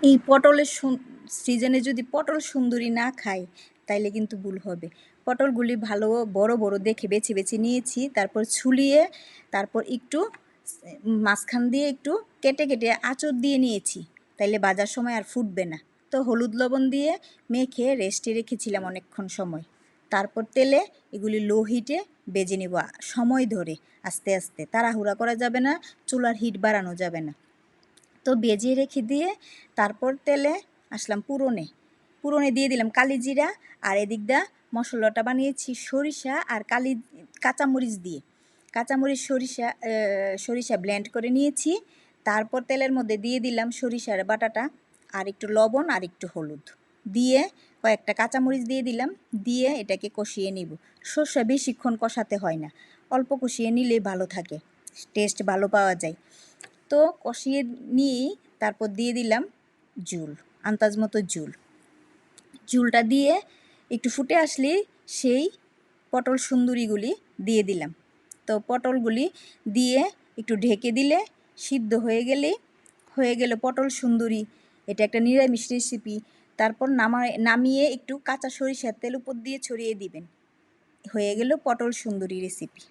এই পটলের সিজনে যদি পটল সুন্দরী না খাই তাইলে কিন্তু ভুল হবে। পটলগুলি ভালো বড় বড় দেখে বেছে বেছে নিয়েছি, তারপর ছুলিয়ে তারপর একটু মাঝখান দিয়ে একটু কেটে কেটে আঁচড় দিয়ে নিয়েছি, তাইলে ভাজার সময় আর ফুটবে না। তো হলুদ লবণ দিয়ে মেখে রেস্টে রেখেছিলাম অনেকক্ষণ সময়। তারপর তেলে এগুলি লো হিটে ভেজে নেব সময় ধরে, আস্তে আস্তে, তাড়াহুড়া করা যাবে না, চুলার হিট বাড়ানো যাবে না। তো ভেজে রেখে দিয়ে তারপর তেলে আসলাম পুরনে দিয়ে দিলাম কালি জিরা, আর এদিক দা মশলাটা বানিয়েছি সরিষা আর কাঁচামরিচ দিয়ে, কাঁচামরিচ সরিষা ব্লেন্ড করে নিয়েছি। তারপর তেলের মধ্যে দিয়ে দিলাম সরিষার বাটাটা, আর একটু লবণ আর একটু হলুদ দিয়ে কয়েকটা কাঁচামরিচ দিয়ে দিলাম, দিয়ে এটাকে কষিয়ে নিব। সর্ষে বেশিক্ষণ কষাতে হয় না, অল্প কষিয়ে নিলে ভালো থাকে, টেস্ট ভালো পাওয়া যায়। তো কষিয়ে নিয়েই তারপর দিয়ে দিলাম আন্দাজ মতো ঝুলটা দিয়ে একটু ফুটে আসলেই সেই পটল সুন্দরীগুলি দিয়ে দিলাম। তো পটলগুলি দিয়ে একটু ঢেকে দিলে সিদ্ধ হয়ে গেল পটল সুন্দরী। এটা একটা নিরামিষ রেসিপি। তারপর নামিয়ে একটু কাঁচা সরিষার তেল উপর দিয়ে ছড়িয়ে দিবেন, হয়ে গেল পটল সুন্দরী রেসিপি।